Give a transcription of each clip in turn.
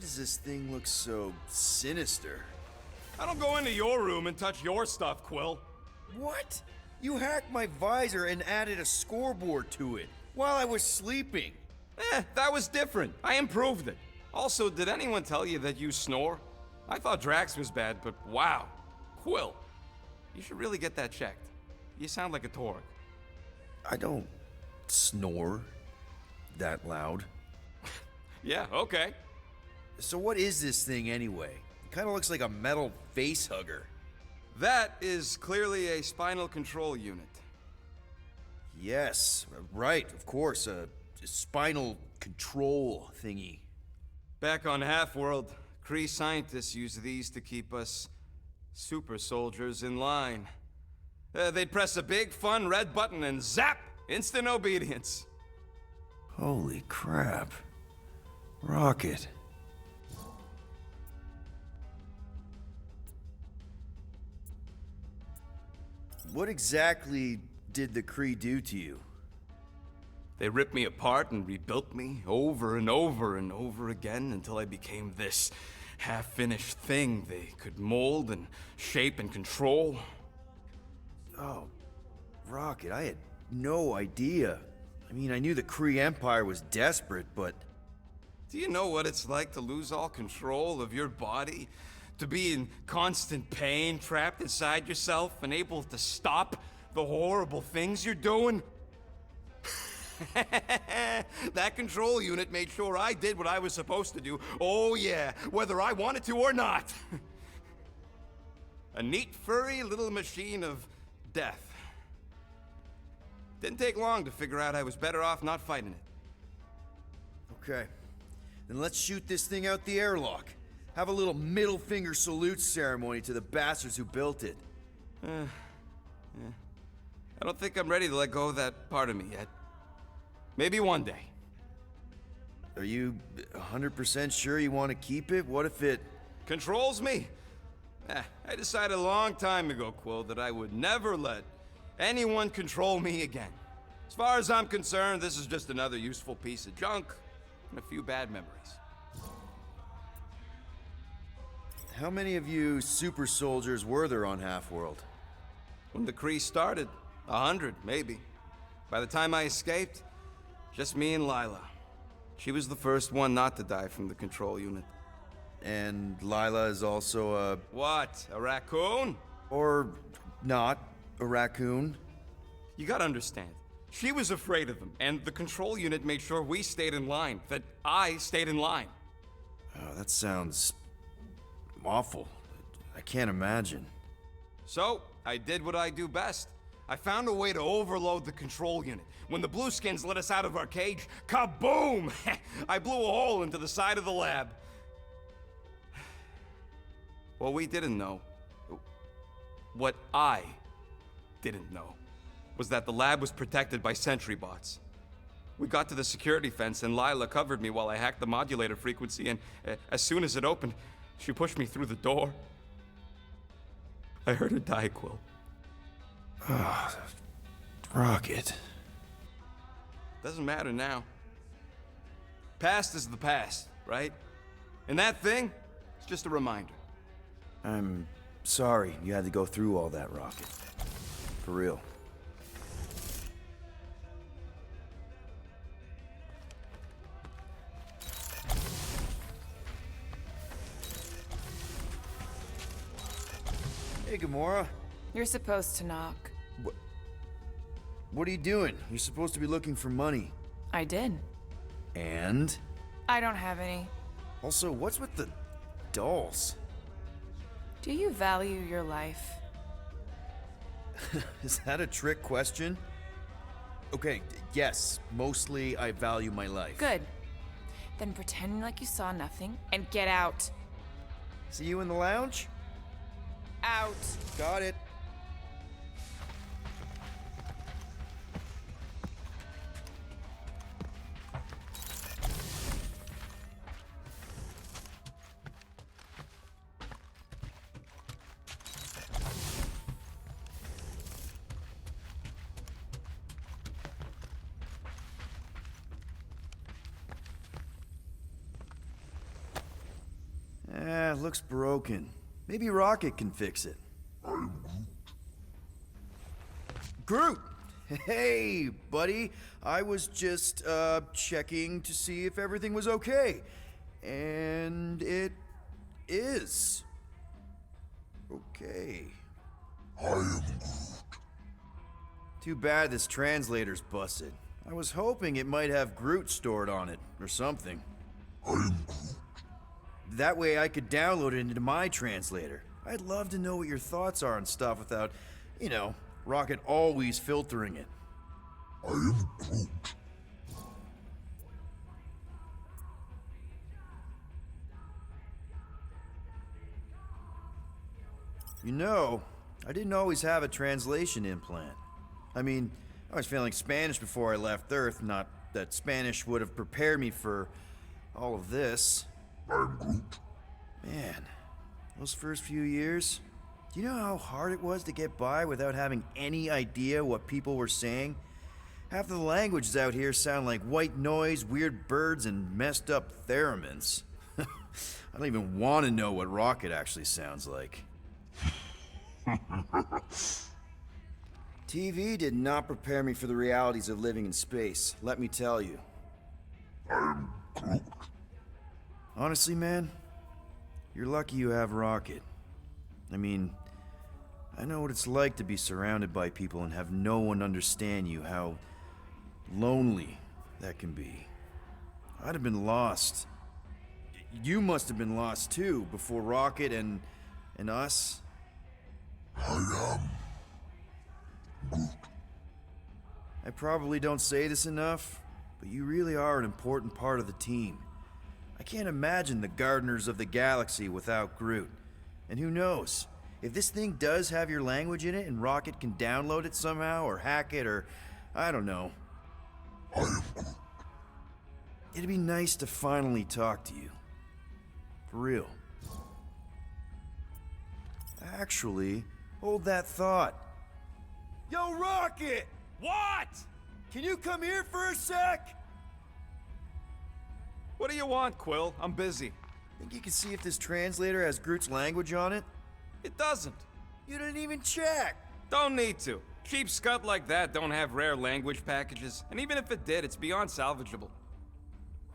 does this thing look so sinister? I don't go into your room and touch your stuff, Quill. What? You hacked my visor and added a scoreboard to it while I was sleeping. That was different. I improved it. Also, did anyone tell you that you snore? I thought Drax was bad, but wow. Quill, you should really get that checked. You sound like a Torg. I don't snore that loud. Yeah, okay. So what is this thing anyway? It kind of looks like a metal face hugger. That is clearly a spinal control unit. Yes, right, of course, a spinal control thingy. Back on Half-World, Kree scientists use these to keep us super soldiers in line. They'd press a big, fun red button and zap! Instant obedience. Holy crap. Rocket. What exactly did the Kree do to you? They ripped me apart and rebuilt me over and over and over again until I became this half-finished thing they could mold and shape and control. Oh, Rocket, I had no idea. I mean, I knew the Kree Empire was desperate, but... Do you know what it's like to lose all control of your body? To be in constant pain, trapped inside yourself, unable to stop the horrible things you're doing? That control unit made sure I did what I was supposed to do. Oh yeah, whether I wanted to or not. A neat, furry little machine of death. Didn't take long to figure out I was better off not fighting it. Okay. Then let's shoot this thing out the airlock. Have a little middle finger salute ceremony to the bastards who built it. Yeah. I don't think I'm ready to let go of that part of me yet. Maybe one day. Are you 100% sure you want to keep it? What if it... Controls me? I decided a long time ago, Quill, that I would never let anyone control me again. As far as I'm concerned, this is just another useful piece of junk and a few bad memories. How many of you super soldiers were there on Half-World? When the Kree started, 100, maybe. By the time I escaped, just me and Lila. She was the first one not to die from the control unit. And Lila is also a... What? A raccoon? Or not a raccoon? You gotta understand. She was afraid of them, and the control unit made sure we stayed in line. That I stayed in line. Oh, that sounds... awful. I can't imagine. So, I did what I do best. I found a way to overload the control unit. When the Blueskins let us out of our cage, kaboom! I blew a hole into the side of the lab. What we didn't know, what I didn't know, was that the lab was protected by sentry bots. We got to the security fence and Lila covered me while I hacked the modulator frequency, and as soon as it opened, she pushed me through the door. I heard her die, Quill. Ah, Rocket. Doesn't matter now. Past is the past, right? And that thing, it's just a reminder. I'm sorry you had to go through all that, Rocket. For real. Hey, Gamora. You're supposed to knock. What are you doing? You're supposed to be looking for money. I did. And? I don't have any. Also, what's with the dolls? Do you value your life? Is that a trick question? Okay, yes, mostly I value my life. Good. Then pretend like you saw nothing and get out. See you in the lounge? Out. Got it. it looks broken. Maybe Rocket can fix it. Groot! Hey, buddy. I was just, checking to see if everything was okay. And it is. Okay. I am Groot. Too bad this translator's busted. I was hoping it might have Groot stored on it, or something. I am Groot. That way I could download it into my translator. I'd love to know what your thoughts are on stuff without, you know, Rocket always filtering it. I am Groot. You know, I didn't always have a translation implant. I mean, I was failing Spanish before I left Earth, not that Spanish would have prepared me for all of this. I am Groot. Man, those first few years, do you know how hard it was to get by without having any idea what people were saying? Half of the languages out here sound like white noise, weird birds, and messed up theremins. I don't even want to know what Rocket actually sounds like. TV did not prepare me for the realities of living in space, let me tell you. I am Groot. Honestly, man, you're lucky you have Rocket. I mean, I know what it's like to be surrounded by people and have no one understand you, how lonely that can be. I'd have been lost. You must have been lost too, before Rocket and us. I am Groot. I probably don't say this enough, but you really are an important part of the team. I can't imagine the Gardeners of the Galaxy without Groot. And who knows, if this thing does have your language in it and Rocket can download it somehow or hack it or I don't know. I am Groot. It'd be nice to finally talk to you. For real. Actually, hold that thought. Yo, Rocket! What? Can you come here for a sec? What do you want, Quill? I'm busy. Think you can see if this translator has Groot's language on it? It doesn't. You didn't even check! Don't need to. Cheap scut like that don't have rare language packages, and even if it did, it's beyond salvageable.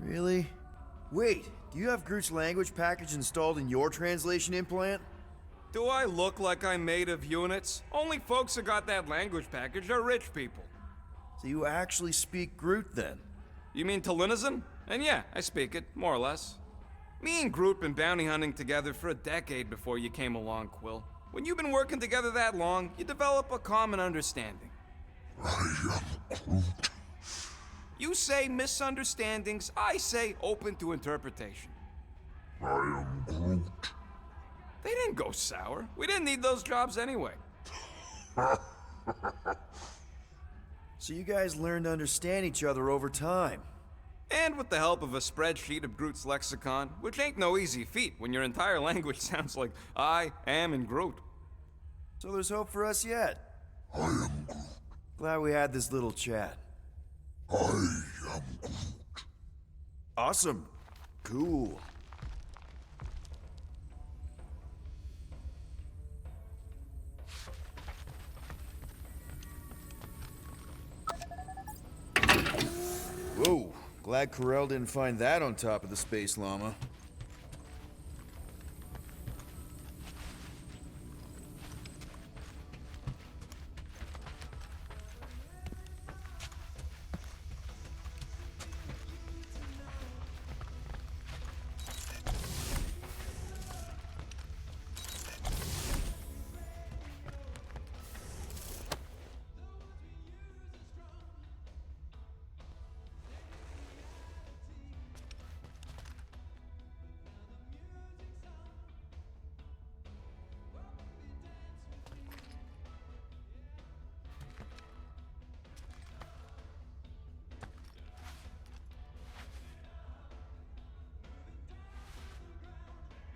Really? Wait, do you have Groot's language package installed in your translation implant? Do I look like I'm made of units? Only folks who got that language package are rich people. So you actually speak Groot then? You mean Talinisan? And yeah, I speak it, more or less. Me and Groot been bounty hunting together for a decade before you came along, Quill. When you've been working together that long, you develop a common understanding. I am Groot. You say misunderstandings, I say open to interpretation. I am Groot. They didn't go sour. We didn't need those jobs anyway. So you guys learned to understand each other over time. And with the help of a spreadsheet of Groot's lexicon, which ain't no easy feat when your entire language sounds like I am in Groot. So there's hope for us yet. I am Groot. Glad we had this little chat. I am Groot. Awesome. Cool. Whoa. Glad Corel didn't find that on top of the Space Llama.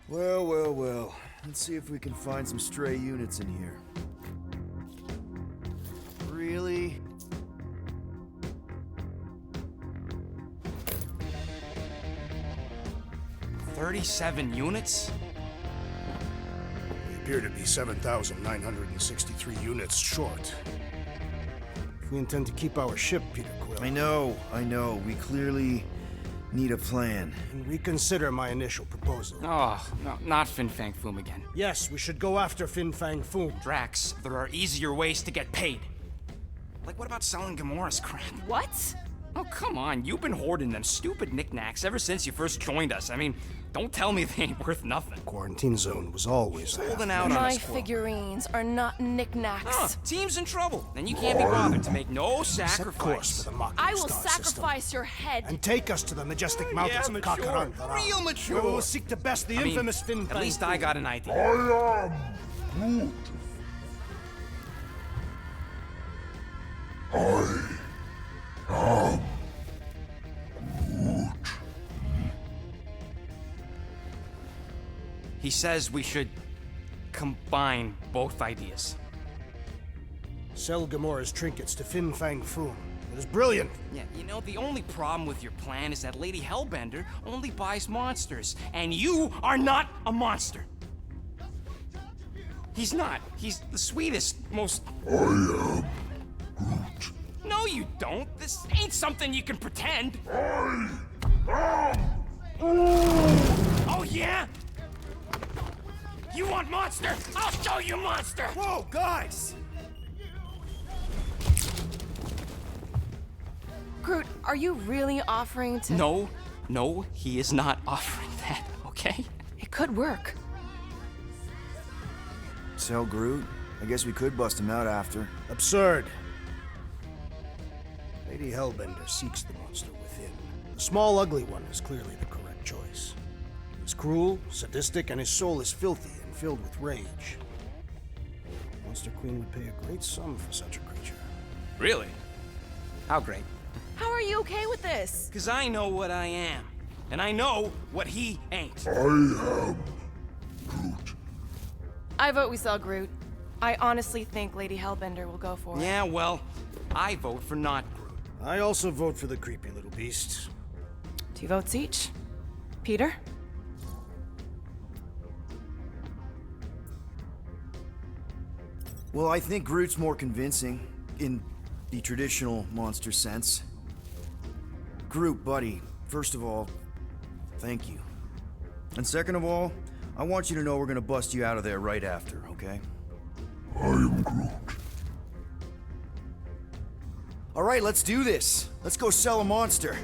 Well, well, well. Let's see if we can find some stray units in here. Really? "37 units? appear to be 7,963 units short. If we intend to keep our ship, Peter Quill, I know. We clearly need a plan. and reconsider my initial proposal. Oh, no, not Fin Fang Foom again. Yes, we should go after Fin Fang Foom. Drax, there are easier ways to get paid. Like, what about selling Gamora's crap? What? Oh, come on, you've been hoarding them stupid knickknacks ever since you first joined us. I mean, don't tell me they ain't worth nothing. Quarantine zone was always Holding out on My us, Quill. figurines are not knickknacks. Huh, team's in trouble, and you can't be bothered to make no Set course sacrifice. for the Machina I will Star sacrifice your head. system and take us to the majestic mountains of mature. Kakarantara, Real mature. where we will seek to best the I mean, infamous Fin at Fang least I Foom. got an idea. I am Groot. He says we should combine both ideas. Sell Gamora's trinkets to Fin Fang Foom. It is brilliant. Yeah, you know, the only problem with your plan is that Lady Hellbender only buys monsters, and you are not a monster. He's not. He's the sweetest, most... I am Groot. No, you don't. This ain't something you can pretend. Oh, yeah? You want monster? I'll show you monster! Whoa, guys! Groot, are you really offering to... No, he is not offering that, okay? It could work. Sell Groot? I guess we could bust him out after. Absurd. Lady Hellbender seeks the monster within. The small, ugly one is clearly the correct choice. He is cruel, sadistic, and his soul is filthy and filled with rage. Monster Queen would pay a great sum for such a creature. Really? How great? How are you okay with this? Because I know what I am. And I know what he ain't. I am Groot. I vote we sell Groot. I honestly think Lady Hellbender will go for it. Yeah, well, I vote for not Groot. I also vote for the creepy little beast. 2 votes each. Peter? Well, I think Groot's more convincing, in the traditional monster sense. Groot, buddy, first of all, thank you. And second of all, I want you to know we're gonna bust you out of there right after, okay? I am Groot. All right, let's do this. Let's go sell a monster.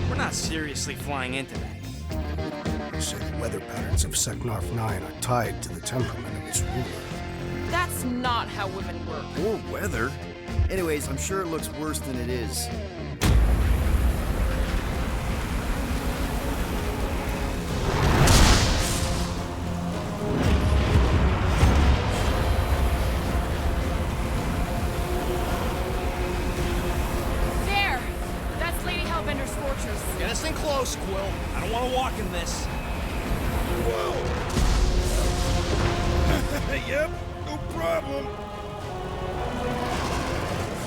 We're not seriously flying into that. They say the weather patterns of Seknarf 9 are tied to the temperament of its ruler. That's not how women work. Or weather. Anyways, I'm sure it looks worse than it is. There! That's Lady Hellbender's fortress. Get us in close, Quill. I don't want to walk in this. Yep, no problem.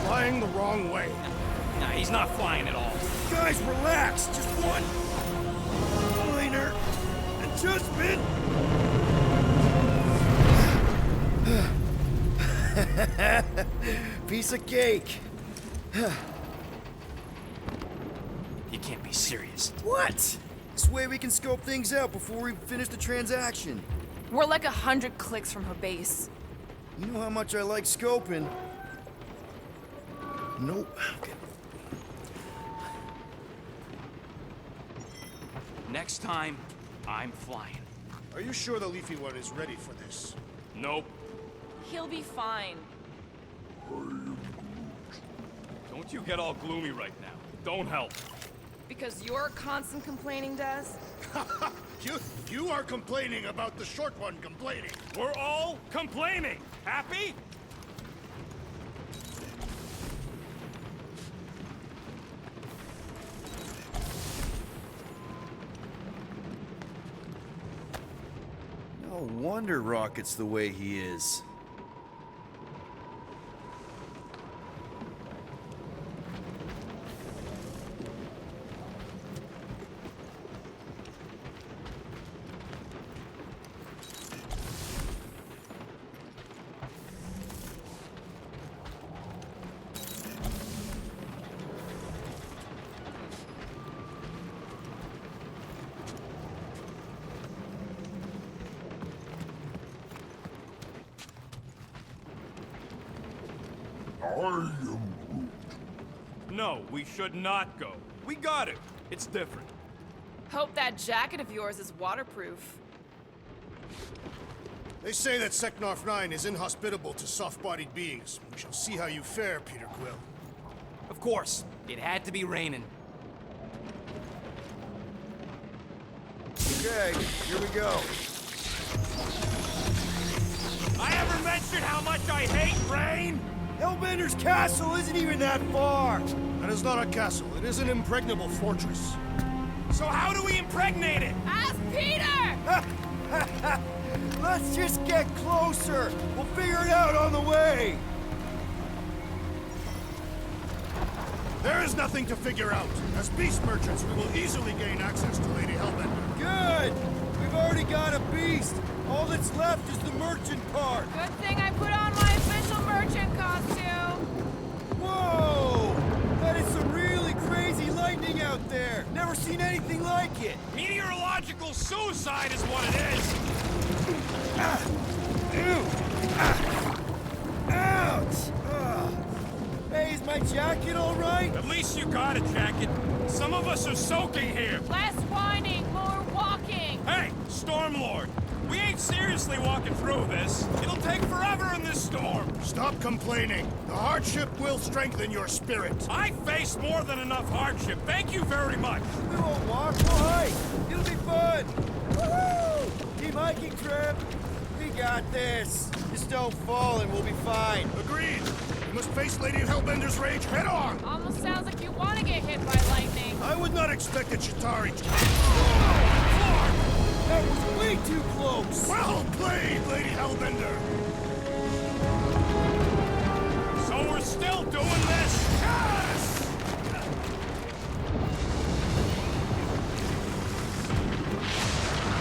Flying the wrong way. Nah, he's not flying at all. Guys, relax. Just one minor adjustment. Piece of cake. You can't be serious. What? This way we can scope things out before we finish the transaction. We're like 100 clicks from her base. You know how much I like scoping. Nope. Okay. Next time, I'm flying. Are you sure the Leafy One is ready for this? Nope. He'll be fine. Don't you get all gloomy right now. Don't help. Because your constant complaining does? You are complaining about the short one complaining. We're all complaining. Happy? No wonder Rocket's the way he is. am Groot. No, we should not go. We got it. It's different. Hope that jacket of yours is waterproof. They say that Seknarf 9 is inhospitable to soft-bodied beings. We shall see how you fare, Peter Quill. Of course, it had to be raining. Okay, here we go. I ever mentioned how much I hate rain? Hellbender's castle isn't even that far! That is not a castle. It is an impregnable fortress. So how do we impregnate it? Ask Peter! Let's just get closer! We'll figure it out on the way! There is nothing to figure out. As beast merchants, we will easily gain access to Lady Hellbender. Good! We've already got a beast! All that's left is the merchant part! Good thing I put on my official merchant costume. Whoa! That is some really crazy lightning out there! Never seen anything like it! Meteorological suicide is what it is. Ew! Ouch! Ugh. Hey, is my jacket all right? At least you got a jacket. Some of us are soaking here. Less whining, more walking. Hey, Stormlord. We ain't seriously walking through this. It'll take forever in this storm. Stop complaining. The hardship will strengthen your spirit. I faced more than enough hardship. Thank you very much. We won't walk, we'll hike! It'll be fun! Woohoo! Team hiking trip! We got this! Just don't fall and we'll be fine. Agreed. You must face Lady Hellbender's rage head on. Almost sounds like you want to get hit by lightning. I would not expect a Chitauri to... That was way too close! Well played, Lady Hellbender. So we're still doing this? Yes!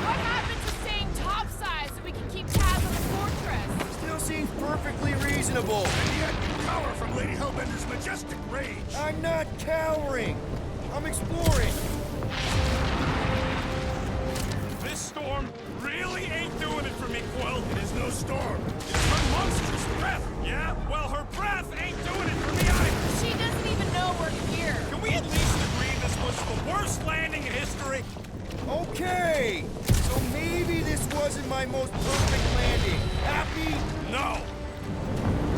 What happened to staying topside so we can keep tabs on the fortress? Still seems perfectly reasonable. And yet you cower from Lady Hellbender's majestic rage. I'm not cowering! I'm exploring! This storm really ain't doing it for me, Quill. It is no storm. It's her monstrous breath. Yeah? Well, her breath ain't doing it for me either. She doesn't even know we're here. Can we at least agree this was the worst landing in history? Okay! So maybe this wasn't my most perfect landing. Happy? No.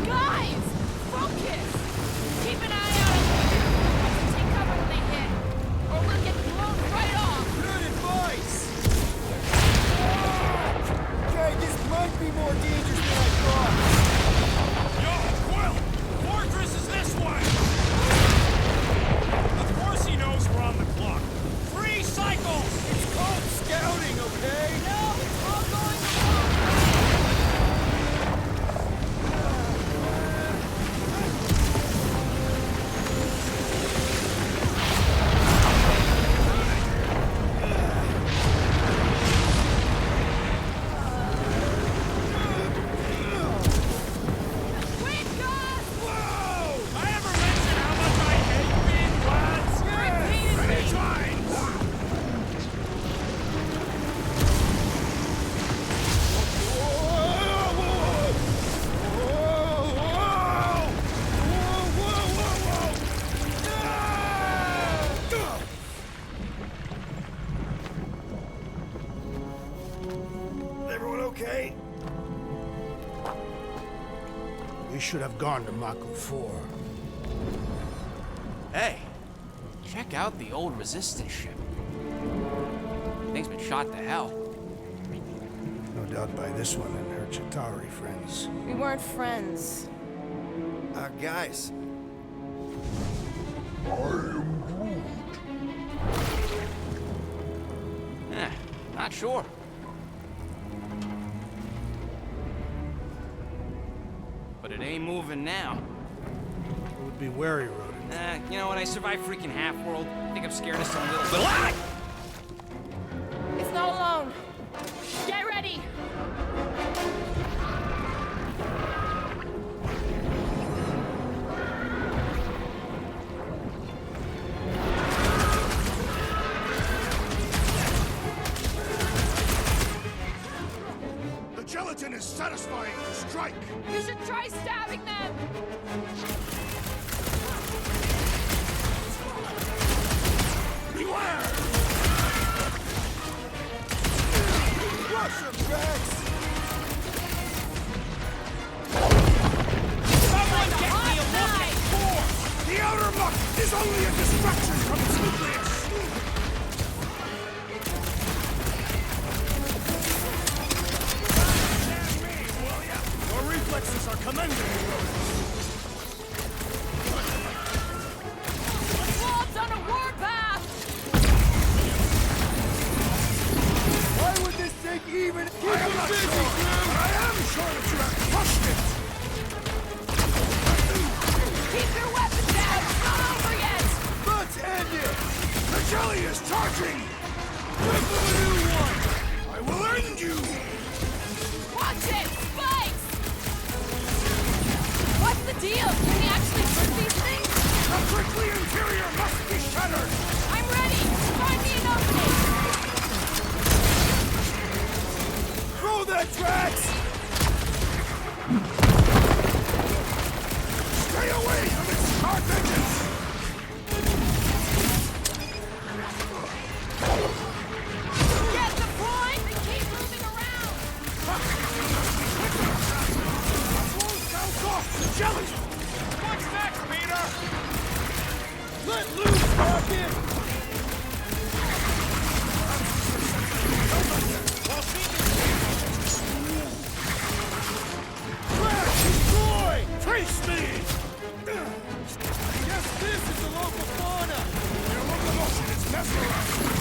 Guys, focus. Keep an eye out over here. Take cover when they hit, or we'll get blown right off. Good advice! Okay, this might be more dangerous than I thought. Yo, Quill! The fortress is this way! Of course he knows we're on the clock. 3 cycles! It's called scouting, okay? No, it's all going along. Quick, Gus! Whoa! I ever mentioned how much I hate being lads? Repeatedly. Everyone okay? We should have gone to Maku 4. Hey, check out the old resistance ship. Thing's been shot to hell. No doubt by this one and her Chitauri friends. We weren't friends. Guys. I am Groot. Not sure. But it ain't moving now. It would be wary, Rodin. You know what? I survived freaking Half-World. I think I'm scared of some little... Ah! It's not alone. Get ready. The gelatin is satisfying to strike. You should try stabbing them! Beware! Rush him, Rex! Someone get me a look at Thor! The outer muck is only a distraction from its nucleus! Stand me, will ya? Your reflexes are commendable. The Claw's on a warpath! Why would this take even? I am not sure, but I am sure that you have crushed it! Keep your weapons down! It's not over yet! Let's end it! The jelly is charging! Think of a new one! I will end you! Watch it! Spikes! What's the deal? Can we actually hurt these things? The prickly interior must be shattered! I'm ready! Find me an opening! Throw that, Drax! Stay away from its sharp edges! Get the point and keep moving around! Bounce off the jelly! What's next, Peter? Let loose, Rocket! Crash! Destroy! Trace me! Yes, this is the local fauna! Your locomotion is mesmerizing!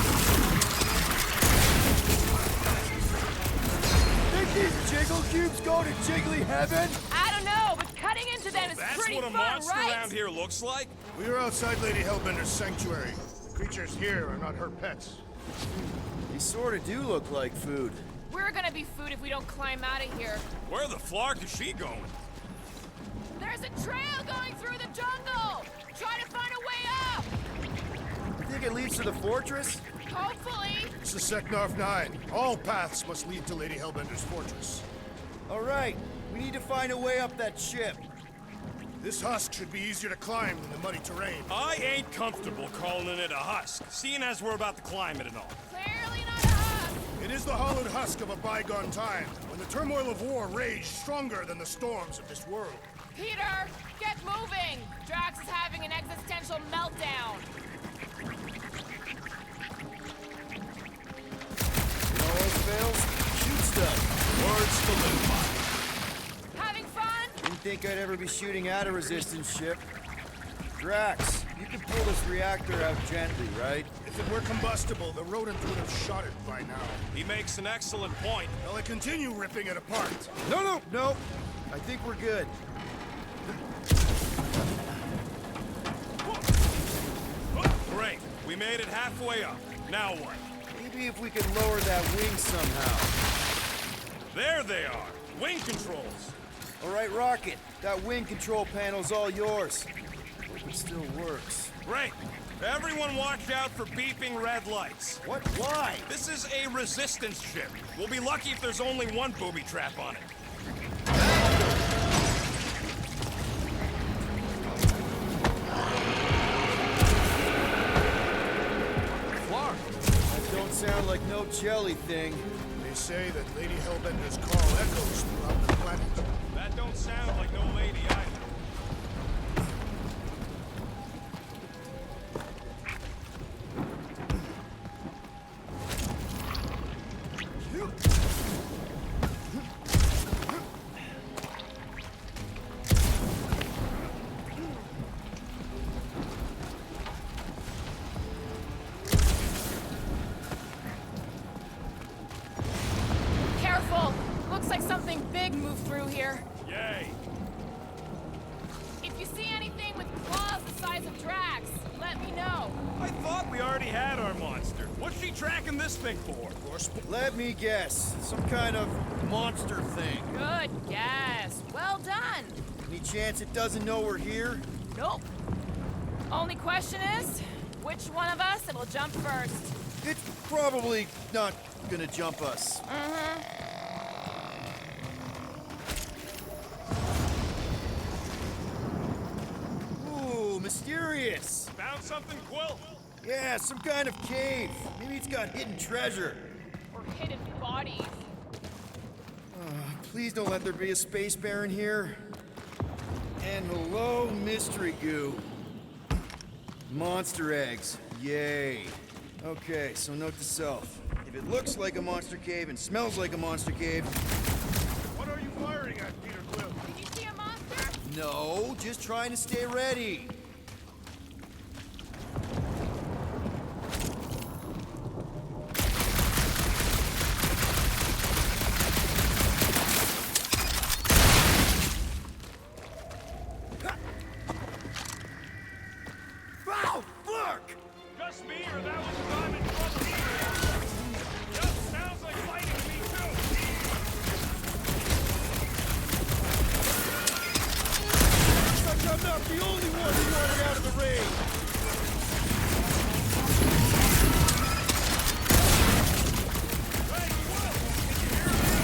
Think these jiggle cubes go to jiggly heaven? I don't know, but cutting into them is That's pretty what a fun, monster right? around here looks like? We are outside Lady Hellbender's sanctuary. The creatures here are not her pets. They sort of do look like food. We're gonna be food if we don't climb out of here. Where the flark is she going? There's a trail going through the jungle! Try to find a way up! You think it leads to the fortress? Hopefully! This is Seknarf 9. All paths must lead to Lady Hellbender's fortress. All right, we need to find a way up that ship. This husk should be easier to climb than the muddy terrain. I ain't comfortable calling it a husk, seeing as we're about to climb it and all. Clearly not a husk! It is the hollowed husk of a bygone time, when the turmoil of war raged stronger than the storms of this world. Peter, get moving! Drax is having an existential meltdown. It always fails. Shoot stuff. Words to live by. Having fun? Didn't think I'd ever be shooting at a resistance ship. Drax, you can pull this reactor out gently, right? If it were combustible, the rodent would have shot it by now. He makes an excellent point. Will I continue ripping it apart? No. I think we're good. Great. We made it halfway up. Now what? Maybe if we could lower that wing somehow. There they are. Wing controls. All right, Rocket. That wing control panel's all yours. Hope it still works. Great. Everyone watch out for beeping red lights. What? Why? This is a resistance ship. We'll be lucky if there's only one booby trap on it. Flark. That don't sound like no jelly thing. They say that Lady Hellbender's call echoes throughout the planet. That don't sound like no lady either. Careful! Looks like something big moved through here. Yay. If you see anything with claws the size of Drax, let me know. I thought we already had our monster. What's she tracking this thing for? Let me guess. Some kind of monster thing. Good guess. Well done. Any chance it doesn't know we're here? Nope. Only question is, which one of us it'll jump first? It's probably not gonna jump us. mysterious. Found something, Quill? Yeah, some kind of cave. Maybe it's got hidden treasure. Or hidden bodies. Please don't let there be a space baron here. And hello, mystery goo. Monster eggs. Yay. Okay, so note to self. If it looks like a monster cave and smells like a monster cave, What are you firing at, Peter Quill? Did you see a monster? no, just trying to stay ready. Ow, fuck! Just me, or that was Diamond Trouble? Yep, sounds like fighting to me, too. Looks like I'm not the only one who wanted out of the rain. Hey, Quill, can you hear me?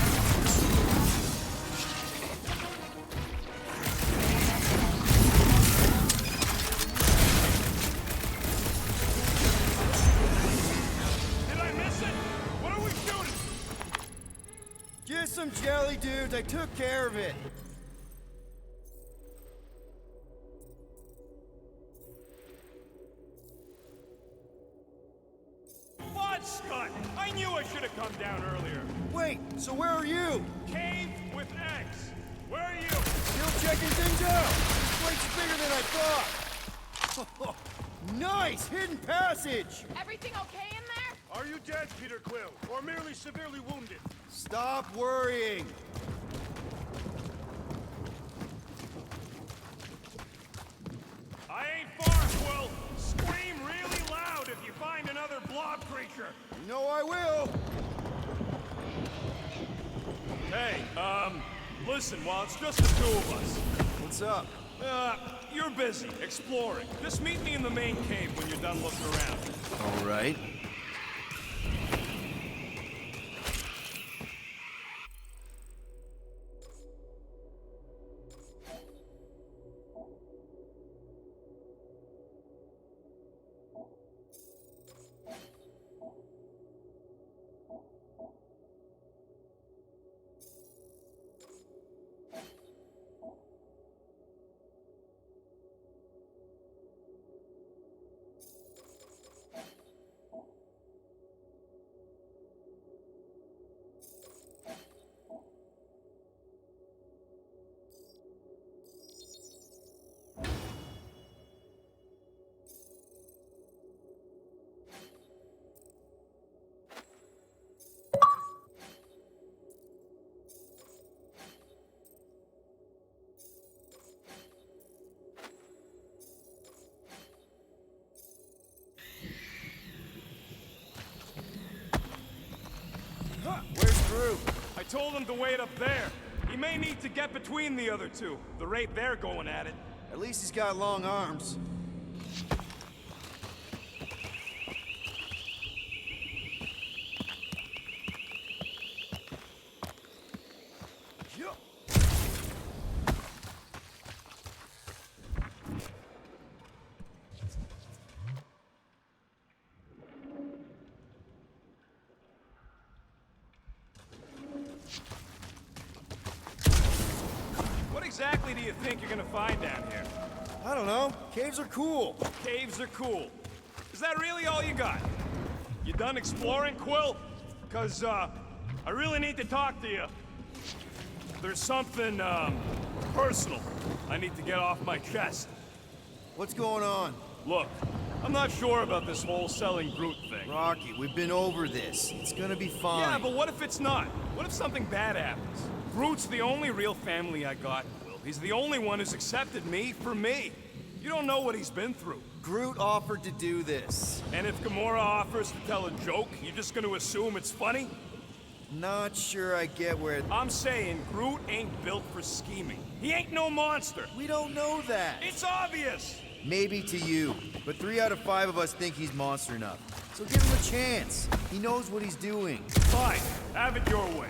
Did I miss it? What are we shooting? Just some jelly dudes, I took care of it. Fudge Scott! I knew I should have come down earlier. Wait, so where are you? Cave with X. Where are you? Still checking things out. This place's bigger than I thought. Nice hidden passage. Everything okay in there? Are you dead, Peter Quill, or merely severely wounded? Stop worrying. I ain't far, Quill. Scream really loud if you find another blob creature. You know I will. Hey, listen, while it's just the two of us, What's up? you're busy exploring. Just meet me in the main cave when you're done looking around. All right. Where's Groot? I told him to wait up there. He may need to get between the other two, the rate they're going at it. At least he's got long arms. What exactly do you think you're gonna find down here? I don't know. Caves are cool. Caves are cool. Is that really all you got? You done exploring, Quill? Cause, I really need to talk to you. There's something, personal I need to get off my chest. What's going on? Look, I'm not sure about this whole selling Groot thing. Rocky, we've been over this. It's gonna be fine. Yeah, but what if it's not? What if something bad happens? Groot's the only real family I got, Will. He's the only one who's accepted me for me. You don't know what he's been through. Groot offered to do this. And if Gamora offers to tell a joke, you're just gonna assume it's funny? Not sure I get where... I'm saying Groot ain't built for scheming. He ain't no monster. We don't know that. It's obvious. Maybe to you, but 3 out of 5 of us think he's monster enough. So give him a chance. He knows what he's doing. Fine, have it your way.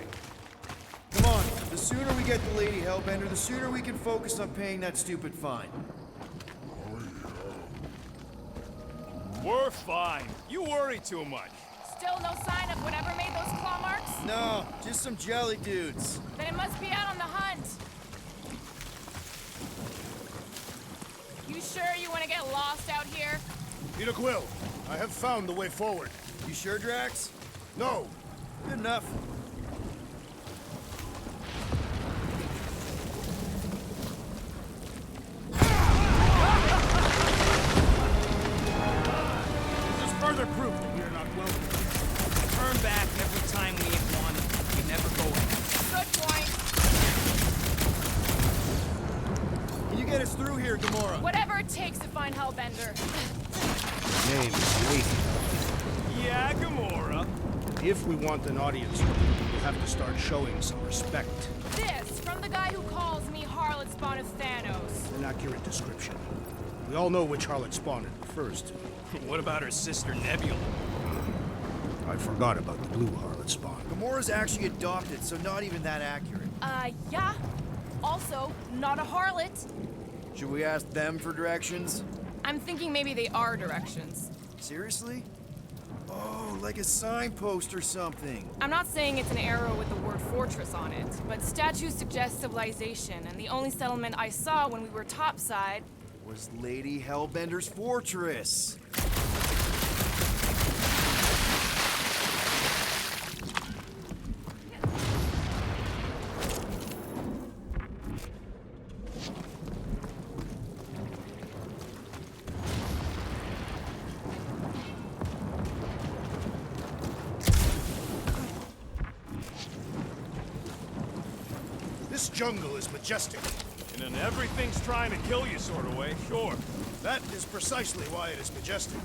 Come on, the sooner we get the Lady Hellbender, the sooner we can focus on paying that stupid fine. We're fine. You worry too much. Still no sign of whatever made those claw marks? No, just some jelly dudes. Then it must be out on the hunt. You sure you want to get lost out here? Peter Quill, I have found the way forward. You sure, Drax? No, Good enough. this is further proof that we are not welcome. Turn back every time we hit one. We never go in. Good point. Can you get us through here, Gamora? Whatever it takes to find Hellbender. Name is waiting. Yeah, Gamora. If we want an audience, we'll have to start showing some respect. This from the guy who calls me Harlot Spawn of Thanos. An accurate description. We all know which harlot spawn it refers to. What about her sister Nebula? I forgot about the blue harlot spawn. Gamora's actually adopted, so not even that accurate. Yeah. Also, not a harlot. Should we ask them for directions? I'm thinking maybe they are directions. Seriously? Oh, like a signpost or something. I'm not saying it's an arrow with the word fortress on it, but statues suggest civilization, and the only settlement I saw when we were topside. Was Lady Hellbender's fortress. This jungle is majestic. In an everything's trying to kill you sort of way, sure. That is precisely why it is majestic.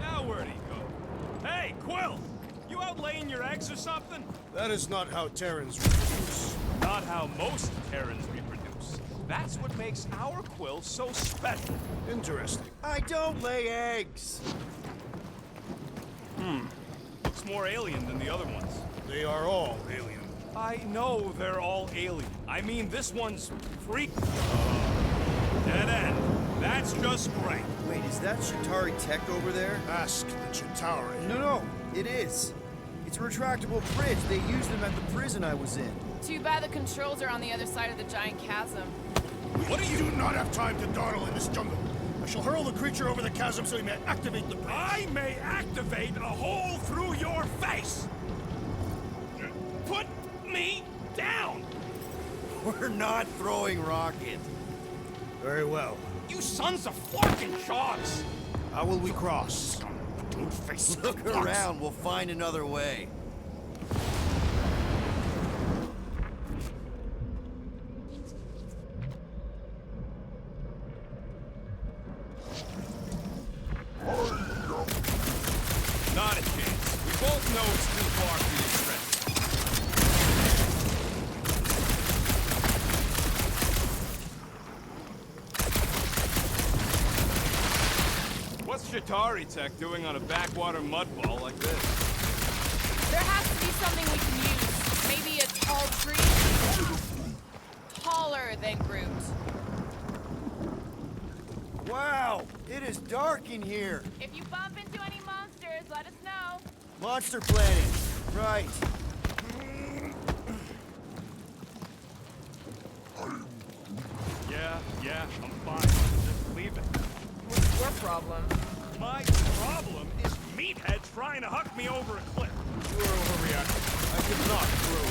Now where'd he go? Hey, Quill! You out laying your eggs or something? That is not how Terrans reproduce. Not how most Terrans reproduce. That's what makes our Quill so special. Interesting. I don't lay eggs. Looks more alien than the other ones. They are all alien. I know they're all alien. I mean, this one's freak. Dead end. That's just great. Wait, is that Shatari tech over there? Ask the Chitauri. No, it is. It's a retractable fridge. They used them at the prison I was in. Too bad the controls are on the other side of the giant chasm. What do you do not have time to dawdle in this jungle? I shall hurl the creature over the chasm so he may activate the bridge. I may activate a hole through your face. Put me down. We're not throwing rocket. Very well. You sons of fucking shogs. How will we cross? Don't face Look around. We'll find another way. Not a chance. We both know it's too far for you to stretch. What's Shatari tech doing on a backwater mud ball like this? There has to be something we can use. Maybe a tall tree? Taller than Groot. Wow, it is dark in here. If you bump into any monsters, let us know. Monster planning. Right. Yeah, I'm fine. Just leave it. What's your problem? My problem is meatheads trying to huck me over a cliff. You are overreacting. I did not throw.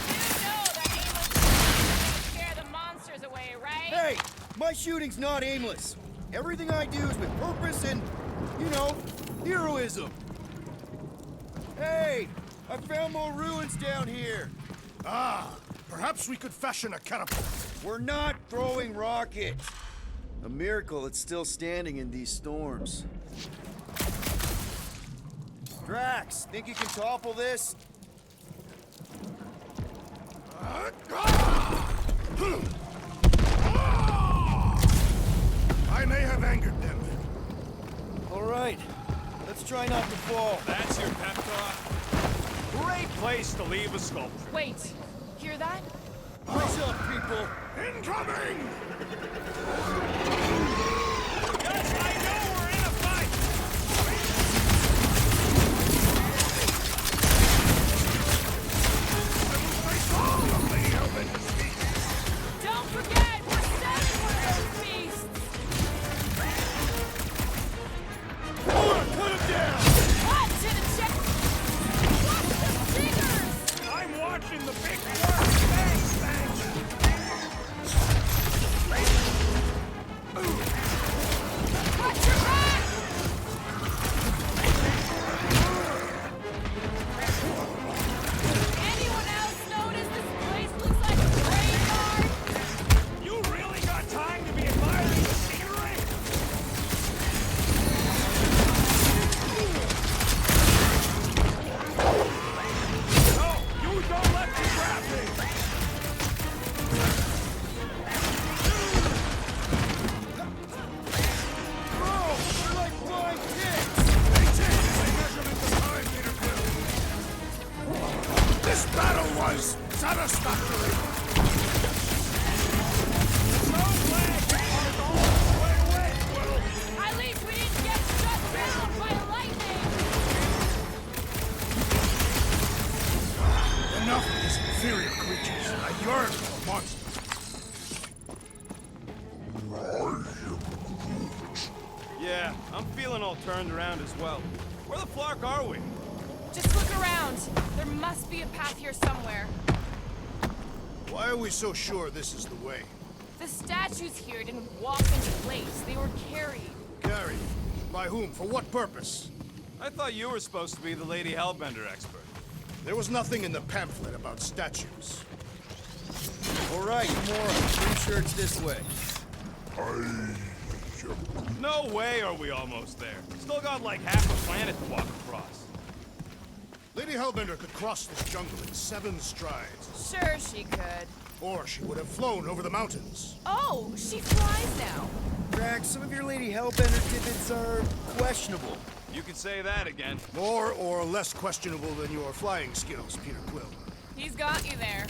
You know that aimless will scare the monsters away, right? Hey, my shooting's not aimless. Everything I do is with purpose and, you know, heroism. Hey, I found more ruins down here. Ah, perhaps we could fashion a catapult. We're not throwing rockets. A miracle it's still standing in these storms. Drax, think you can topple this? I may have angered them. All right, let's try not to fall. That's your pep talk? Great place to leave a sculpture. Wait, hear that? Brace up, people. Incoming! Guys, I know we're in a fight! Don't forget, we're sending one of those beasts! Put him down! What? To the check! Watch the fingers! I'm watching the big work! Thanks, thanks! Watch your back! Anyone else notice this place looks like a graveyard? You really got time to be admiring the scenery? No, you don't let me grab me! This battle was satisfactory. No way! It's all the way away, Quill! At least we didn't get shut down by lightning! Enough of these inferior creatures. I yearn for a monster. Yeah, I'm feeling all turned around as well. Where the flark are we? Just look around. There must be a path here somewhere. Why are we so sure this is the way? The statues here didn't walk into place. They were carried. Carried? By whom? For what purpose? I thought you were supposed to be the Lady Hellbender expert. There was nothing in the pamphlet about statues. All right, Gamora, pretty sure it's this way. No way are we almost there. Still got like half a planet to walk across. Lady Hellbender could cross this jungle in 7 strides. Sure she could. Or she would have flown over the mountains. Oh, she flies now. Drax, some of your Lady Hellbender tidbits are questionable. You could say that again. More or less questionable than your flying skills, Peter Quill. He's got you there.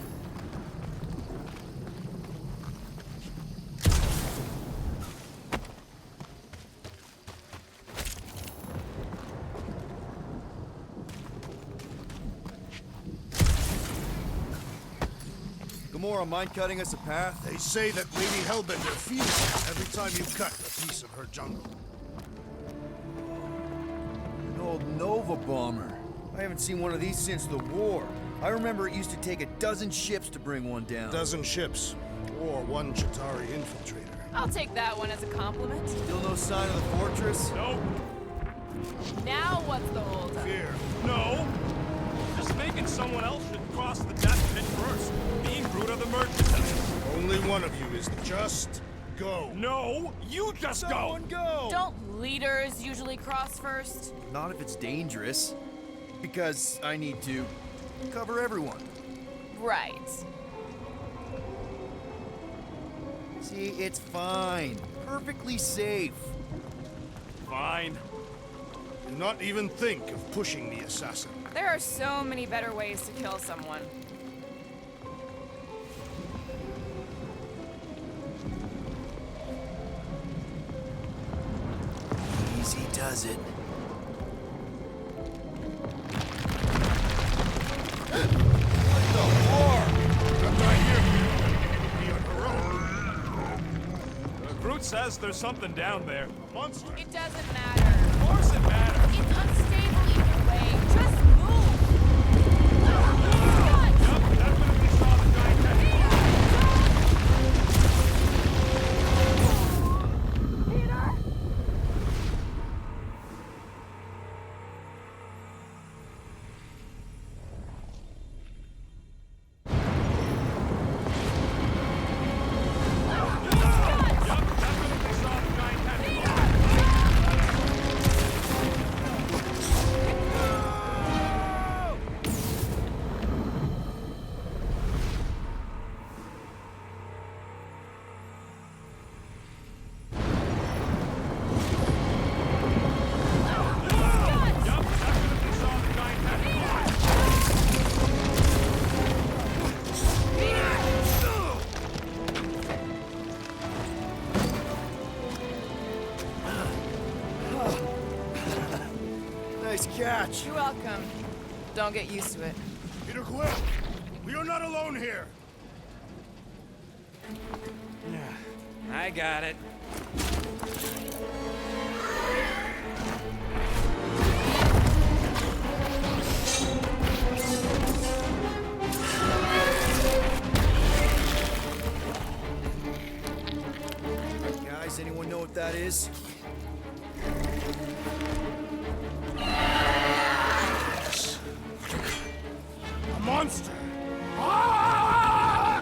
Gamora, mind cutting us a path? They say that Lady Hellbender feels it every time you cut a piece of her jungle. An old Nova bomber. I haven't seen one of these since the war. I remember it used to take 12 ships to bring one down. 12 ships, or 1 Chitauri infiltrator. I'll take that one as a compliment. Still no sign of the fortress? Nope. Now what's the holdup? Fear. No. Just thinking someone else should cross the death pit first. Being brute of the merchandise. Only one of you is just go. No, you just Someone go! Don't leaders usually cross first? Not if it's dangerous. Because I need to cover everyone. Right. See, it's fine. Perfectly safe. Fine. Do not even think of pushing the assassin. There are so many better ways to kill someone. Easy does it. Groot says there's something down there. Monster. It doesn't matter. Of course it matters. It's unstable either way. Just move. God. Yup, definitely saw the giant tentacle. Yup, definitely saw Nice catch. You're welcome. Don't get used to it. Peter Quill, we are not alone here. I got it. Guys, anyone know what that is? A monster. Ah!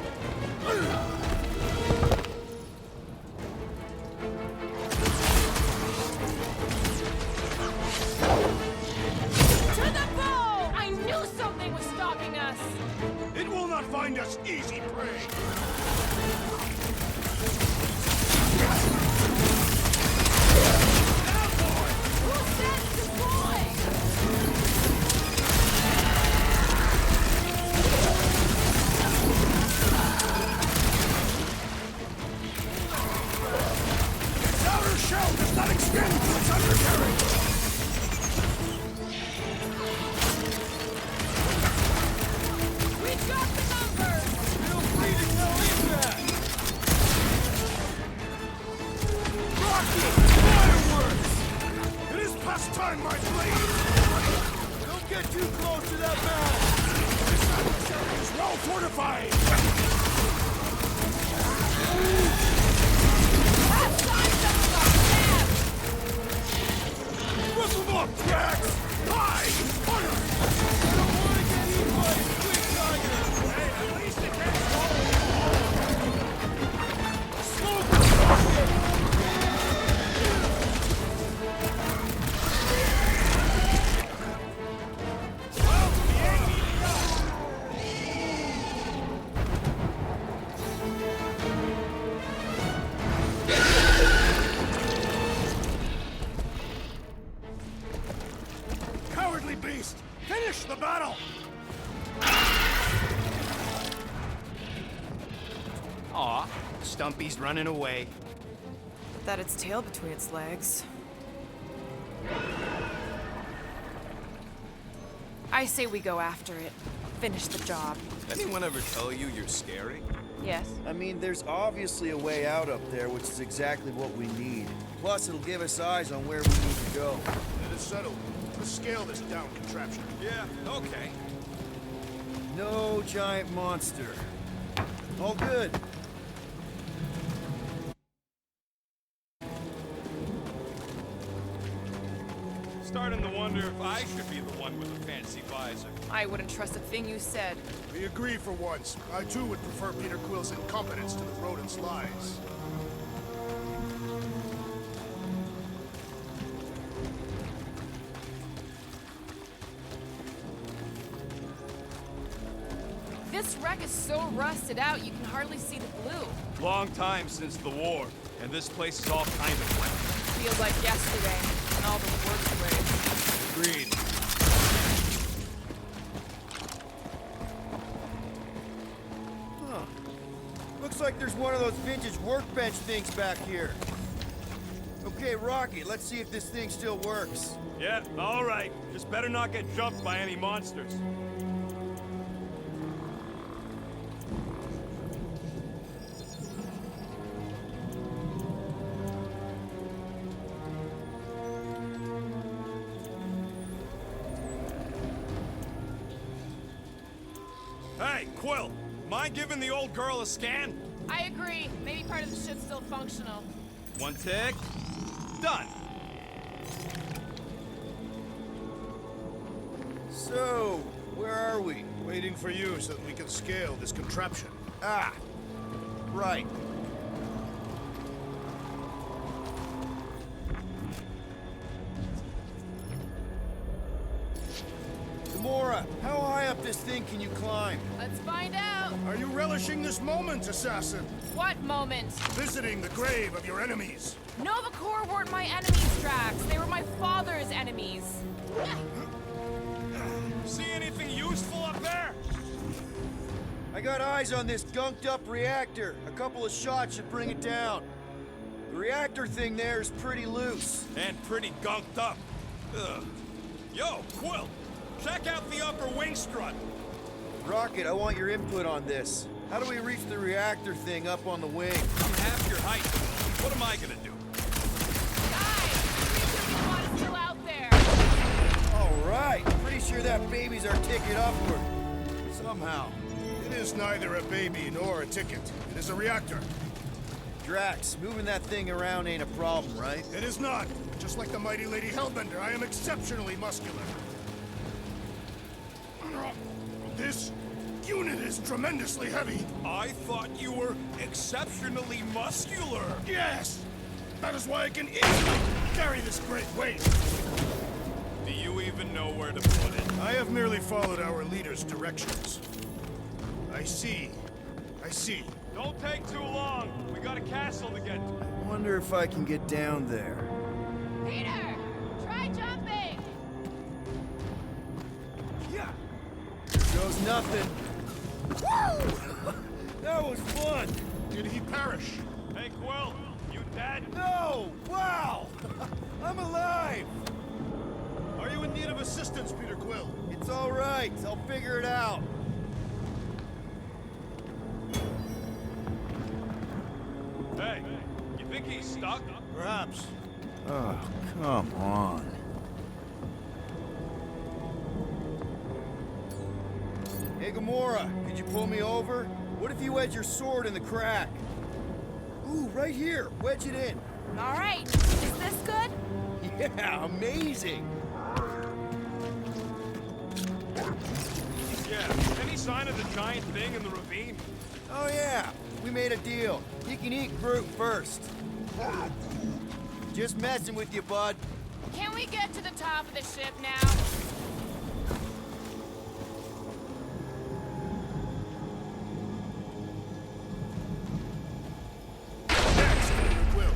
To the bow! I knew something was stalking us! It will not find us easy prey. Who said it's a boy? Its outer shell does not extend to its undercarriage. We got the numbers! Feel free to tell that. Rocket! Fireworks! It is past time, my blade! Don't get too close to that man! This adversary is well fortified! Last time someone got stabbed! Rip them up, Drax! Hide! Fire! I don't want to get eaten by a quick tiger! Hey, at least it can't smoke! Well, he ain't eating us! Cowardly beast! Finish the battle! Aw, Stumpy's running away. That its tail between its legs. I say we go after it. Finish the job. Anyone ever tell you you're scary? Yes. I mean, there's obviously a way out up there, which is exactly what we need. Plus, it'll give us eyes on where we need to go. It is settled. Let's scale this down contraption. Yeah, okay. No giant monster. All good. Starting to wonder if I should be the one with the fancy visor. I wouldn't trust a thing you said. We agree for once. I too would prefer Peter Quill's incompetence to the rodent's lies. This wreck is so rusted out you can hardly see the blue. Long time since the war, and this place is all kind of wet. Feels like yesterday, in all the worst ways. Agreed. Huh. Looks like there's one of those vintage workbench things back here. Okay, Rocky, let's see if this thing still works. Yeah, all right. Just better not get jumped by any monsters. Hey, Quill, mind giving the old girl a scan? I agree. Maybe part of the ship's still functional. One tick. Done. So, where are we? Waiting for you so that we can scale this contraption. Ah, right. Gamora, how high up this thing can you climb? Let's find out. Are you relishing this moment, assassin? What moment? Visiting the grave of your enemies. Nova Corps weren't my enemies, Drax. They were my father's enemies. See anything useful up there? I got eyes on this gunked up reactor. A couple of shots should bring it down. The reactor thing there is pretty loose. And pretty gunked up. Ugh. Yo, Quill! Check out the upper wing strut! Rocket, I want your input on this. How do we reach the reactor thing up on the wing? I'm half your height. What am I gonna do? Guys, the pod is still out there. All right. Pretty sure that baby's our ticket upward. Somehow. It is neither a baby nor a ticket. It is a reactor. Drax, moving that thing around ain't a problem, right? It is not. Just like the mighty Lady Hellbender, I am exceptionally muscular. This unit is tremendously heavy. I thought you were exceptionally muscular. Yes! That is why I can easily carry this great weight. Do you even know where to put it? I have merely followed our leader's directions. I see. Don't take too long. We got a castle to get to. Wonder if I can get down there. Peter, try jumping. Yeah. Shows nothing. Woo! That was fun. Did he perish? Hey, Quill, you dead? No! Wow! I'm alive! Are you in need of assistance, Peter Quill? It's all right. I'll figure it out. Hey, you think he's stuck? Perhaps. Oh, come on. Hey, Gamora, could you pull me over? What if you wedge your sword in the crack? Ooh, right here. Wedge it in. All right. Is this good? Yeah, amazing. Yeah. Any sign of the giant thing in the ravine? Oh, yeah. We made a deal. You can eat Groot first. Just messing with you, bud. Can we get to the top of the ship now? Next, Peter Quill.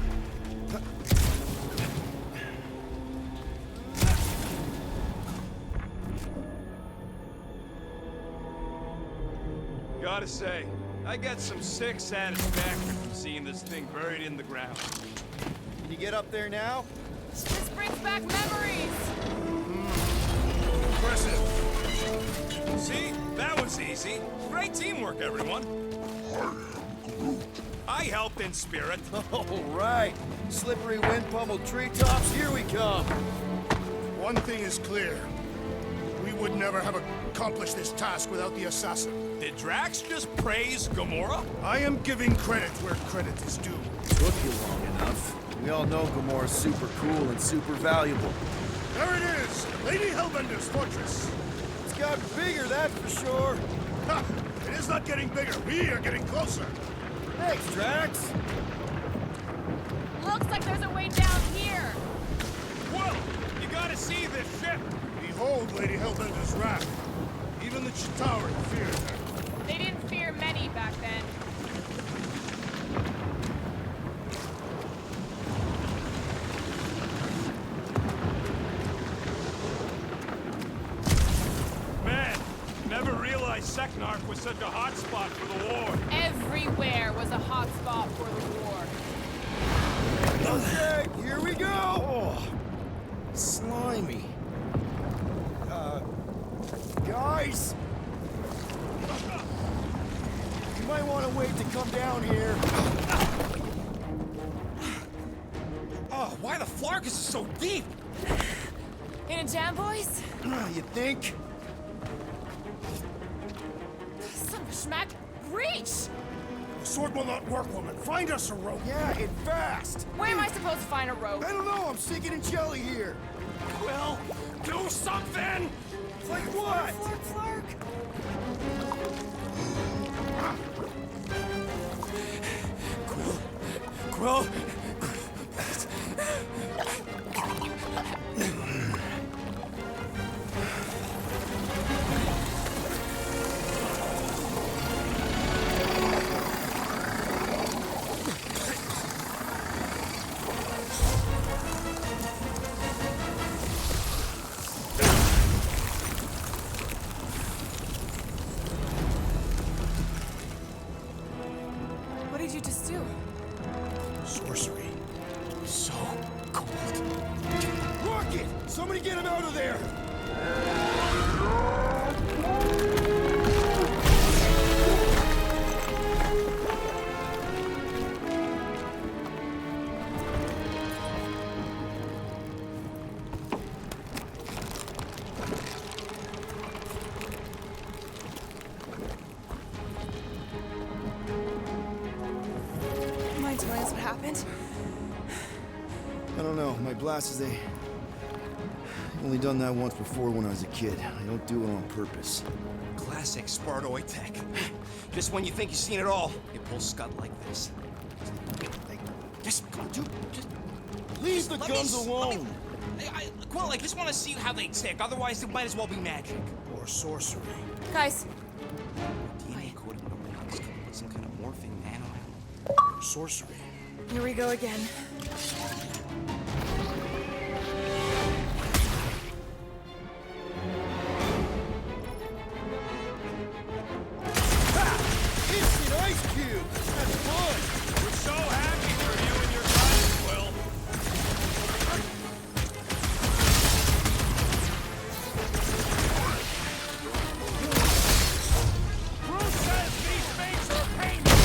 Gotta say, I get some sick satisfaction from seeing this thing buried in the ground. Can you get up there now? This brings back memories. Impressive. See? That was easy. Great teamwork, everyone. I helped in spirit. All right. Slippery wind pummeled treetops, here we come. One thing is clear. We would never have accomplished this task without the assassin. Did Drax just praise Gamora? I am giving credit where credit is due. Took you long enough. We all know Gamora's super cool and super valuable. There it is! Lady Hellbender's fortress! It's gotten bigger, that's for sure. Ha! It is not getting bigger. We are getting closer. Thanks, Drax. Looks like there's a way down here. Whoa! You gotta see this ship! Behold Lady Hellbender's wrath. Even the Chitauri feared her. They didn't fear many back then. Man, never realized Seknark was such a hot spot for the war. Everywhere was a hot spot for the war. Okay, here we go. Oh, slimy. Guys. You might want to wait to come down here. Oh, why the Flarkus is so deep? In a jam, boys? You think? Son of a schmack. Reach! The sword will not work, woman. Find us a rope. Yeah, and fast. Where am I supposed to find a rope? I don't know, I'm sinking in jelly here. Well, do something! Like what? Flark, Flark. Quill? What did you just do? Sorcery. Somebody get him out of there! Mind telling us what happened? I don't know. My blast is only done that once before when I was a kid. I don't do it on purpose. Classic Spartoid tech. Just when you think you've seen it all, you pull Scud like this. Just come on, dude. Just Leave the let me guns s- alone! let me- Quill, I just want to see how they tick. Otherwise, it might as well be magic. Or sorcery. Guys, DNA coded neurotoxins coupled with some kind of morphing nano. Or sorcery. here we go again. Instant ice cube! That's fun! We're so happy for you and your guys, Quill. Bruce says these things are painful.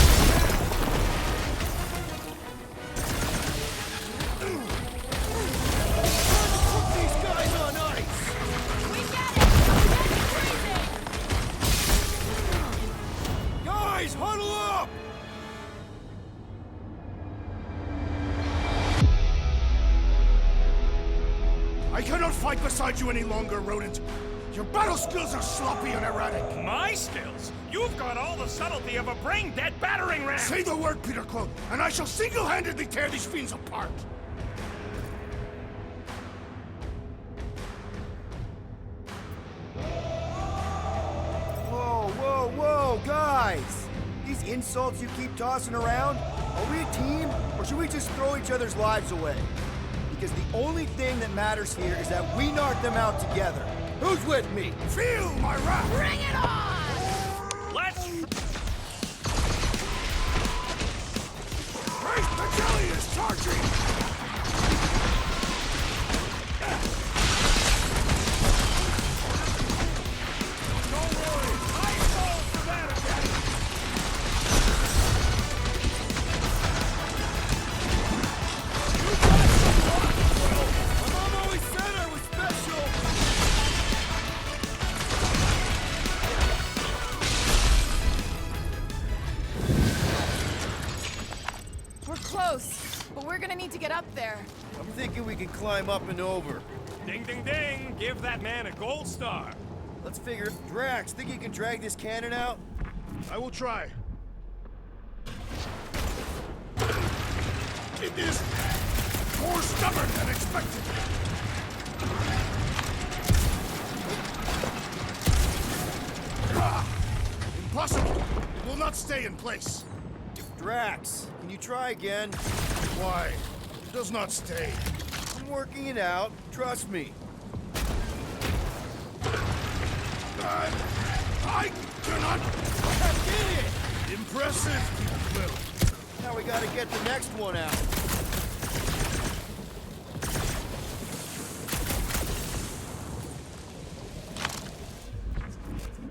Put these guys on ice! We get it! That's crazy! Guys, huddle up! I cannot fight beside you any longer, rodent. Your battle skills are sloppy and erratic. My skills? You've got all the subtlety of a brain-dead battering ram! Say the word, Peter Quill, and I shall single-handedly tear these fiends apart. Whoa, whoa, whoa, guys! These insults you keep tossing around, are we a team, or should we just throw each other's lives away? Because the only thing that matters here is that we knock them out together. Who's with me? Feel my wrath! Bring it on! Let's... Great Magellan is charging! Don't worry, I fall for that again! My mom always said I was special! We're close, but we're gonna need to get up there. I'm thinking we can climb up and over. Ding, ding, ding! Give that man a gold star! Let's figure. Drax, think you can drag this cannon out? I will try. It is more stubborn than expected. Ah, impossible! It will not stay in place. Drax, can you try again? Why? It does not stay. I'm working it out. Trust me. I cannot. I did it! Impressive, Quill. Now we gotta get the next one out.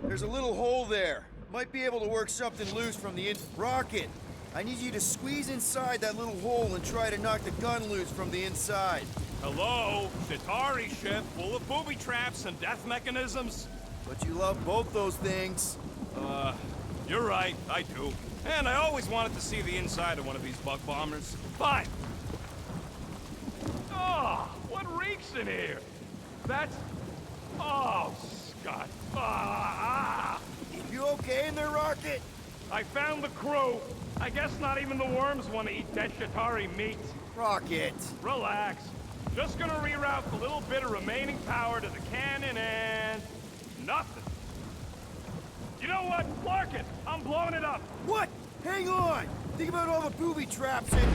There's a little hole there. Might be able to work something loose from the Rocket, I need you to squeeze inside that little hole and try to knock the gun loose from the inside. Hello? Chitauri ship full of booby traps and death mechanisms? But you love both those things. You're right, I do. And I always wanted to see the inside of one of these bug bombers. Fine. Oh, what reeks in here? That's... Oh, Scott. You okay in there, Rocket? I found the crew. I guess not even the worms want to eat dead Chitauri meat. Rocket. Relax. Just gonna reroute the little bit of remaining power to the cannon and... nothing. You know what? Clark it! I'm blowing it up! What? Hang on! Think about all the booby traps and...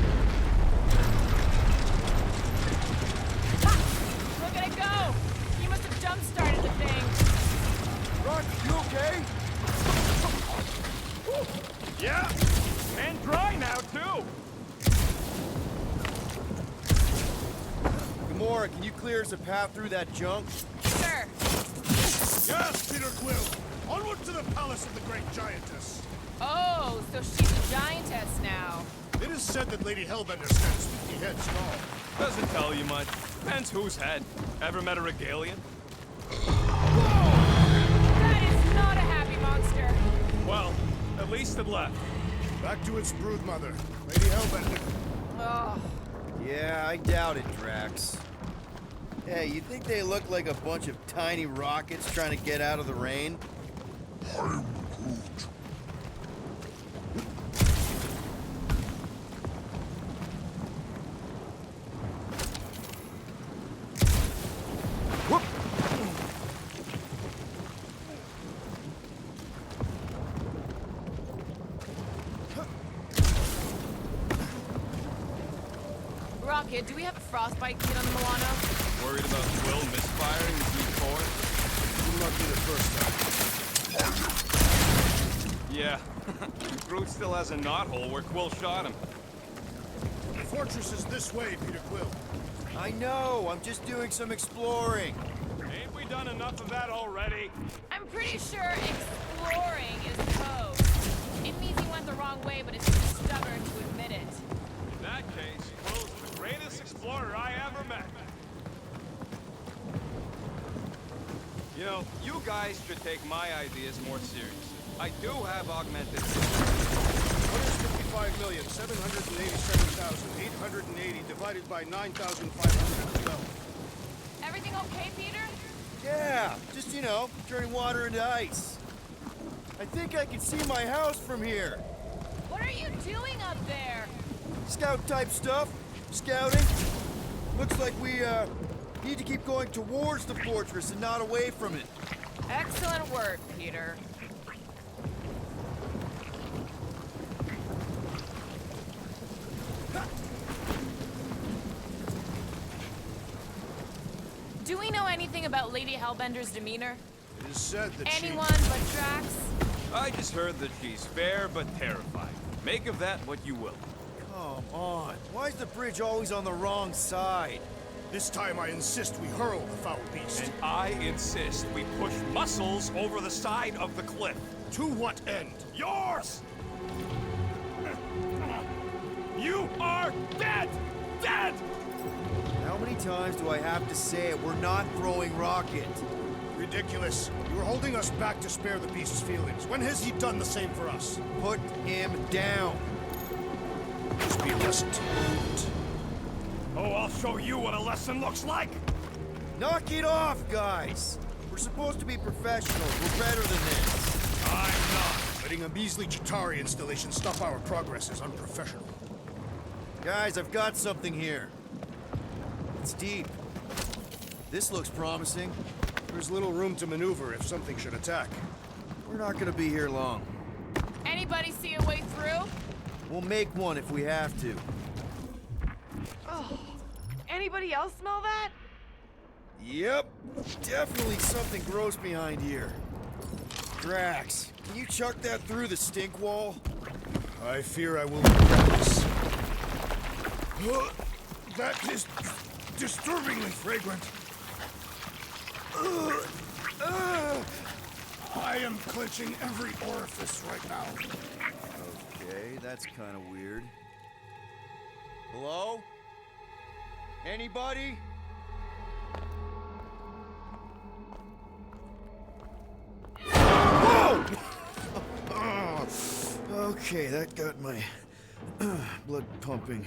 Look at it go! He must have jump-started the thing. Rocket, you okay? Yeah! And dry now, too! Come Gamora, can you clear us a path through that junk? Sure. Yes, Peter Quill! Onward to the palace of the great giantess! Oh, so she's a giantess now. It is said that Lady Hellbender stands 50 heads tall. Doesn't tell you much. Depends whose head. Ever met a regalian? That is not a happy monster. Well, at least it left. Back to its broodmother, Lady Hellbender. Oh, Yeah, I doubt it, Drax. Hey, you think they look like a bunch of tiny rockets trying to get out of the rain? Rocket, do we have a frostbite kit on the Milano? Worried about Quill misfiring the D4? You lucky the first time. Yeah. Groot still has a knothole where Quill shot him. The fortress is this way, Peter Quill. I know, I'm just doing some exploring. Ain't we done enough of that already? I'm pretty sure exploring is code. It means he went the wrong way, but is too stubborn to admit it. In that case, Quill's the greatest explorer I ever met. You know, you guys should take my ideas more seriously. I do have augmented. 155,787,880 divided by 9,512. Everything okay, Peter? Yeah, just, you know, turning water into ice. I think I can see my house from here. What are you doing up there? Scout type stuff. Scouting. Looks like we, need to keep going towards the fortress and not away from it. Excellent work, Peter. Do we know anything about Lady Hellbender's demeanor? It is said that Anyone but Drax? I just heard that she's fair but terrified. Make of that what you will. Come on. Why is the bridge always on the wrong side? This time I insist we hurl the foul beast. And I insist we push muscles over the side of the cliff. To what end? Yours! You are dead! Dead! How many times do I have to say it? We're not throwing rocket. Ridiculous. You were holding us back to spare the beast's feelings. When has he done the same for us? Put him down. Must be a lesson to learn. Oh, I'll show you what a lesson looks like! Knock it off, guys. We're supposed to be professionals. We're better than this. I'm not. Letting a measly Chitauri installation stop our progress is unprofessional. Guys, I've got something here. It's deep. This looks promising. There's little room to maneuver if something should attack. We're not gonna be here long. Anybody see a way through? We'll make one if we have to. Oh, anybody else smell that? Yep. Definitely something gross behind here. Drax, can you chuck that through the stink wall? I fear I will regret this. That is disturbingly fragrant. I am clenching every orifice right now. Okay, that's kind of weird. Hello? Anybody? Whoa! Okay, that got my blood pumping.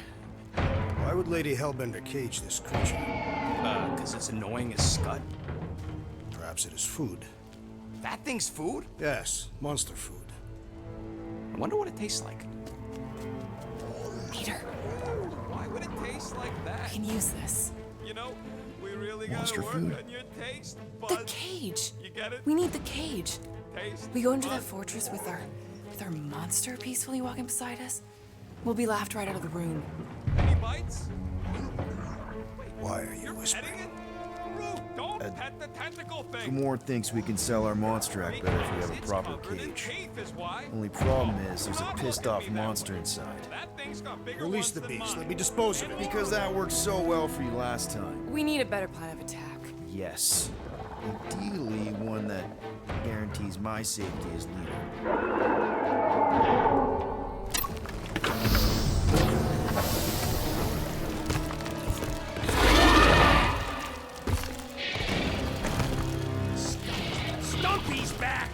Why would Lady Hellbender cage this creature? 'Cause it's annoying as scud. Perhaps it is food. That thing's food? Yes, monster food. I wonder what it tastes like. Peter, Why would it taste like I that? can use this. You know, we really gotta Monster work food. on your taste The buds. cage. You get it? We need the cage. Taste We go into that buds. fortress with our monster peacefully walking beside us. We'll be laughed right out of the room. Any bites? Why are you You're whispering? petting it? Groot, don't pet the tentacle thing. Gamorrean thinks we can sell our monster act better if we have a It's proper covered in cage. teeth is why. Only problem is there's Come a on, pissed look at off me that monster way. inside. That thing's got bigger Release ones the than beast. mine. Let me dispose of it. Because that worked so well for you last time. We need a better plan of attack. Yes. Ideally, one that guarantees my safety as leader. Stumpy's back!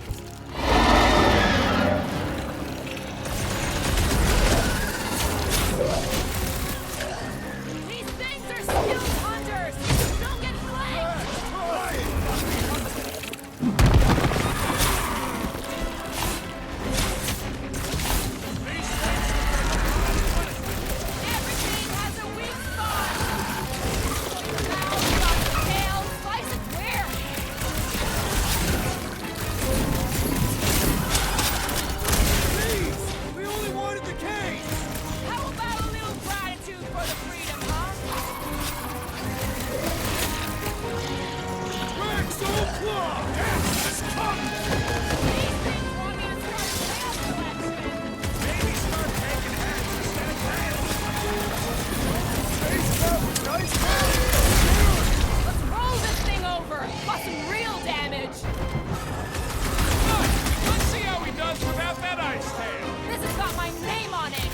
These things are skilled hunters! Don't get flanked! Everything has a weak spot! Mouth, got tail, slice it where? Please! We only wanted the cage! How about a little gratitude for the freedom, huh? Rex, old claw! Yes, come! These things want me to start a tail collection! Maybe start taking heads instead of tails. Nice Let's roll this thing over! Cause some real damage! Let's see how he does without that ice tail. This has got my name on it!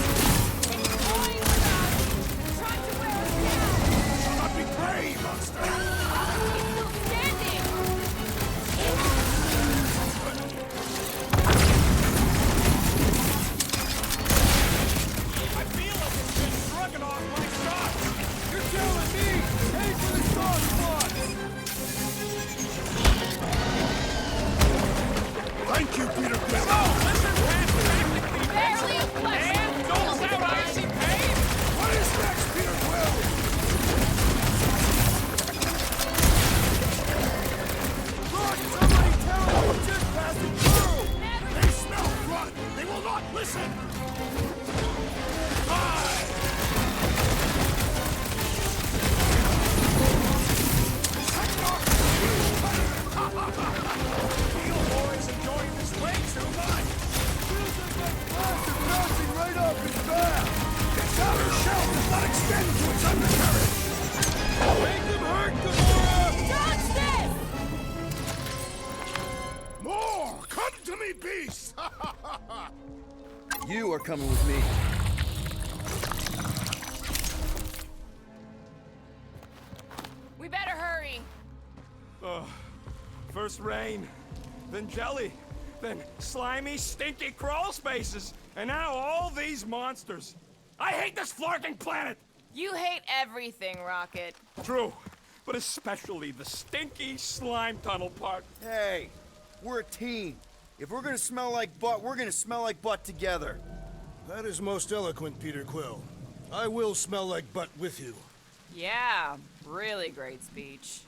Toying with us! Trying to wear us down! Shall not be prey, monster! He's still standing! I feel like it's been shrugging off my shot. You're telling me! Aim for the strong spot! Thank you, Peter Quill! Oh, listen, Pat, practically Barely a flex! and doles out icy pain. What is next, Peter Quill? Look! Somebody tell them we're just passing through! They smell blood! They will not listen! Feel boys enjoying this way too much. Bouncing right off his back! Its outer shell does not extend to its undercarriage! Make them hurt, Gamora! Dodge this! More! Come to me, beast! You are coming with me. We better hurry! First rain, then jelly, then slimy, stinky crawl spaces, and now all these monsters. I hate this flarking planet! You hate everything, Rocket. True, but especially the stinky slime tunnel part. Hey, we're a team. If we're gonna smell like butt, we're gonna smell like butt together. That is most eloquent, Peter Quill. I will smell like butt with you. Yeah, really great speech.